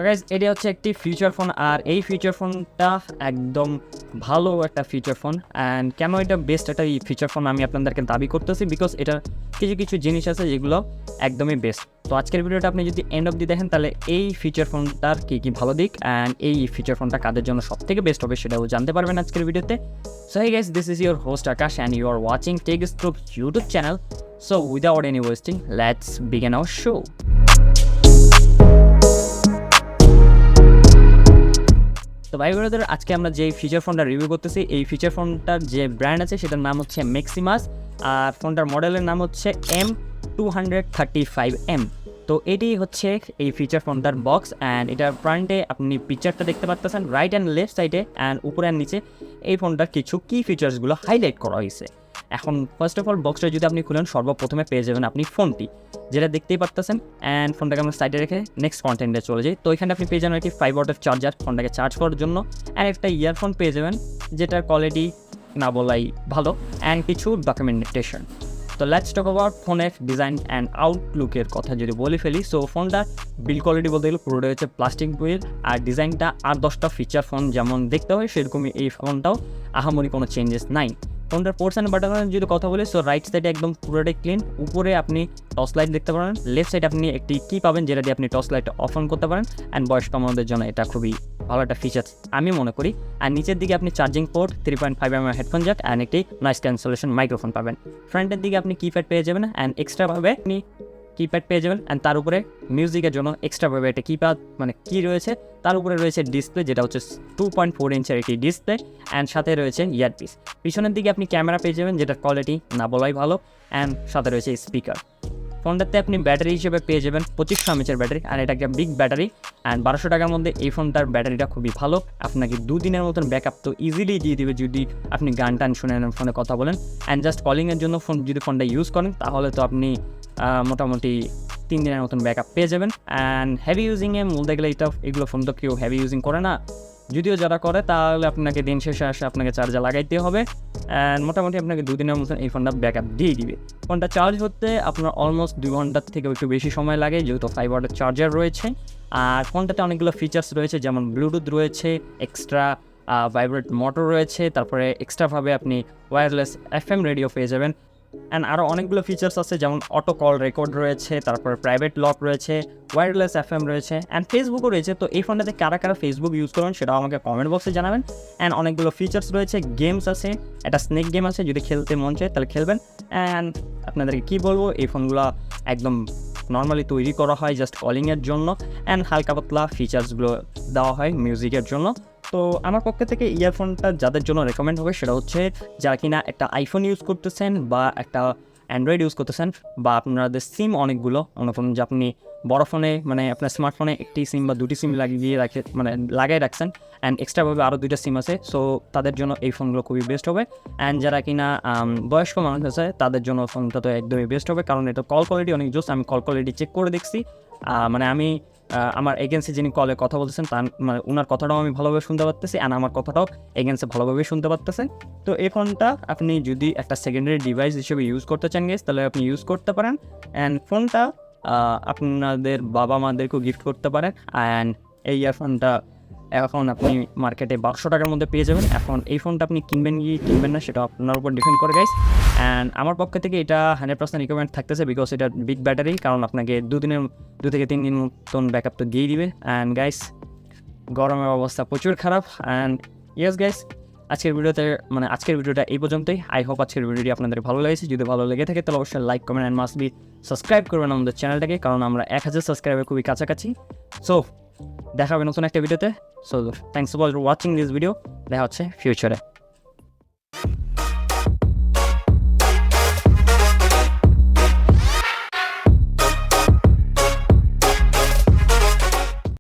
Guys এটা হচ্ছে একটি ফিচার ফোন, আর এই ফিচার ফোনটা একদম ভালো একটা ফিচার ফোন। অ্যান্ড কেন এটা বেস্ট একটা ফিচার ফোন আমি আপনাদেরকে দাবি করতেছি, বিকজ এটা কিছু কিছু জিনিস আছে যেগুলো একদমই বেস্ট। তো আজকের ভিডিওটা আপনি যদি এন্ড অব দি দেখেন তাহলে এই ফিচার ফোনটার কী কী ভালো দিক অ্যান্ড এই ফিচার ফোনটা কাদের জন্য সব থেকে বেস্ট হবে সেটাও জানতে পারবেন আজকের ভিডিওতে। So hey guys, this is your host Akash and you are watching 𝗕𝗂𝘀𝗀𝗀 YouTube channel. So without any wasting, let's begin our show. তো ভাই ব্রাদার, আজকে আমরা যে ফিচার ফোনটা রিভিউ করতেছি এই ফিচার ফোনটার যে ব্র্যান্ড আছে সেটার নাম হচ্ছে ম্যাক্সিমাস, আর ফোনটার মডেলের নাম হচ্ছে M235m। তো এটি হচ্ছে এই ফিচার ফোনটার বক্স অ্যান্ড এটার ফ্রন্টে আপনি পিকচারটা দেখতে পাচ্ছেন রাইট অ্যান্ড লেফট সাইডে অ্যান্ড উপরে অ্যান্ড নিচে এই ফোনটার কিছু কি ফিচার্সগুলো হাইলাইট করা হয়েছে। এখন ফার্স্ট অফ অল বক্সটা যদি আপনি খুলেন সর্বপ্রথমে পেয়ে যাবেন আপনি ফোনটি, যেটা দেখতেই পাচ্ছেন। অ্যান্ড ফোনটাকে আমরা সাইডে রেখে নেক্সট কন্টেন্টে চলে যাই। তো এখানে আপনি পেয়ে যাবেন একটি 5 ওয়াটের চার্জার ফোনটাকে চার্জ করার জন্য, অ্যান্ড একটা ইয়ারফোন পেয়ে যাবেন যেটার কোয়ালিটি না বলাই ভালো, অ্যান্ড কিছু ডকুমেন্টেশন। তো লেটস টক অ্যাবাউট ফোনের ডিজাইন অ্যান্ড আউটলুকের কথা যদি বলে ফেলি। সো ফোনটার বিল্ড কোয়ালিটি বলতে গেলে পুরোটা হচ্ছে প্লাস্টিক বিল্ড, আর ডিজাইনটা আর 10টা ফিচার ফোন যেমন দেখতে হয় সেরকমই এই ফোনটাও আহামরি কোনো চেঞ্জেস নাই। ফোনটার পোর্টস অ্যান্ড বাটনের যদি কথা বলি, সো রাইট সাইডে একদম পুরোটাই ক্লিন। উপরে আপনি টর্চ লাইট দেখতে পারেন, লেফট সাইডে আপনি একটি কি পাবেন যেটা দিয়ে আপনি টর্চ লাইটটা অফ অন করতে পারেন, অ্যান্ড বয়স্ক মানুষদের জন্য এটা খুবই ভালো একটা ফিচার্স আমি মনে করি। আর নিচের দিকে আপনি charging port, 3.5mm headphone Jack and একটি নয়েজ ক্যান্সেলেশন মাইক্রোফোন পাবেন। ফ্রন্টের দিকে আপনি কিপ্যাড পেয়ে যাবেন অ্যান্ড এক্সট্রাভাবে আপনি কিপ্যাড পেয়ে যাবেন, অ্যান্ড তার উপরে মিউজিকের জন্য এক্সট্রাভাবে একটা কিপ্যাড মানে কি রয়েছে, তার উপরে রয়েছে ডিসপ্লে যেটা হচ্ছে 2.4 ইঞ্চের একটি ডিসপ্লে, অ্যান্ড সাথে রয়েছে ইয়ারপিস। পিছনের দিকে আপনি ক্যামেরা পেয়ে যাবেন যেটার কোয়ালিটি না বলাই ভালো, অ্যান্ড সাথে রয়েছে স্পিকার। ফোনটাতে আপনি ব্যাটারি হিসেবে পেয়ে যাবেন 2500 mAh ব্যাটারি, আর এটা একটা বিগ ব্যাটারি, অ্যান্ড 1200 টাকার মধ্যে এই ফোনটার ব্যাটারিটা খুবই ভালো। আপনাকে 2 দিনের মতন ব্যাকআপ তো ইজিলি দিয়ে দেবে যদি আপনি গান টান শুনেন, ফোনে কথা বলেন, অ্যান্ড জাস্ট কলিংয়ের জন্য যদি ফোনটা ইউজ করেন তাহলে তো আপনি মোটামুটি 3 দিনের মতন ব্যাকআপ পেয়ে যাবেন। অ্যান্ড হেভি ইউজিংয়ে বলতে গেলে এগুলো ফোন তো কেউ হেভি ইউজিং করে না, যদিও যারা করে তাহলে আপনাকে দিন শেষে আসে আপনাকে চার্জে লাগাইতে হবে, অ্যান্ড মোটামুটি আপনাকে 2 দিনের মতন এই ফোনটা ব্যাকআপ দিয়ে দিবে। ফোনটা চার্জ হতে আপনার অলমোস্ট 2 ঘন্টার থেকে একটু বেশি সময় লাগে যেহেতু 5 ওয়াটের চার্জার রয়েছে। আর ফোনটাতে অনেকগুলো ফিচার্স রয়েছে যেমন ব্লুটুথ রয়েছে, এক্সট্রা ভাইব্রেট মোটর রয়েছে, তারপরে এক্সট্রাভাবে আপনি ওয়্যারলেস FM রেডিও পেয়ে যাবেন, অ্যান্ড আরও অনেকগুলো ফিচার্স আছে যেমন অটো কল রেকর্ড রয়েছে, তারপরে প্রাইভেট লক রয়েছে, ওয়্যারলেস FM রয়েছে, অ্যান্ড ফেসবুকও রয়েছে। তো এই ফোনটাতে কারা ফেসবুক ইউজ করেন সেটাও আমাকে কমেন্ট বক্সে জানাবেন। অ্যান্ড অনেকগুলো ফিচার্স রয়েছে, গেমস আছে, একটা স্নেক গেম আছে, যদি খেলতে মন চায় তাহলে খেলবেন। অ্যান্ড আপনাদেরকে কী বলবো, এই ফোনগুলো একদম নর্মালি তৈরি করা হয় জাস্ট কলিংয়ের জন্য, অ্যান্ড হালকা পাতলা ফিচার্সগুলো দেওয়া হয় মিউজিকের জন্য। তো আমার পক্ষ থেকে ইয়ারফোনটা যাদের জন্য রেকমেন্ড হবে সেটা হচ্ছে যারা কিনা একটা আইফোন ইউজ করতেছেন বা একটা অ্যান্ড্রয়েড ইউজ করতেছেন, বা আপনাদের সিম অনেকগুলো ফোন যে আপনি বড় ফোনে মানে আপনার স্মার্টফোনে একটি সিম বা 2টি সিম লাগাই রাখছেন, অ্যান্ড এক্সট্রাভাবে আরও 2টা সিম আছে, সো তাদের জন্য এই ফোনগুলো খুবই বেস্ট হবে। অ্যান্ড যারা কিনা বয়স্ক মানুষ আছে তাদের জন্য ফোনটা তো একদমই বেস্ট হবে, কারণ এটা কল কোয়ালিটি অনেক জোস। আমি কল কোয়ালিটি চেক করে দেখছি, মানে আমি আমার এগেন্সে যিনি কলে কথা বলতেছেন তার মানে ওনার কথাটাও আমি ভালোভাবে শুনতে পারতেছি, অ্যান্ড আমার কথাটাও এগেন্সে ভালোভাবে শুনতে পারতেছেন। তো এই ফোনটা আপনি যদি একটা সেকেন্ডারি ডিভাইস হিসেবে ইউজ করতে চান গেস তাহলে আপনি ইউজ করতে পারেন, অ্যান্ড ফোনটা আপনাদের বাবা মাদেরকেও গিফট করতে পারেন। অ্যান্ড এই ইয়ারফোনটা এখন আপনি মার্কেটে 1200 টাকার মধ্যে পেয়ে যাবেন। এখন এই ফোনটা আপনি কিনবেন কি কিনবেন না সেটা আপনার উপর ডিপেন্ড করে গাইস, অ্যান্ড আমার পক্ষ থেকে এটা 100% রিকমেন্ড থাকতেছে বিকজ এটা বিগ ব্যাটারি, কারণ আপনাকে 2 থেকে 3 দিন মতন ব্যাকআপ তো দিয়ে দিবে। অ্যান্ড গাইস গরমের অবস্থা প্রচুর খারাপ, অ্যান্ড ইয়েস গাইস আজকের ভিডিওটা এই পর্যন্তই। আই হোপ আজকের ভিডিওটি আপনাদের ভালো লেগেছে। যদি ভালো লেগে থাকে তাহলে অবশ্যই like comment and must be subscribe করবেন আমাদের চ্যানেলটাকে, কারণ আমরা 1000 সাবস্ক্রাইবার খুবই কাছাকাছি। সো দেখা হবে নতুন একটা ভিডিওতে। So thanks for watching this video, দেখা হচ্ছে ফিউচারে।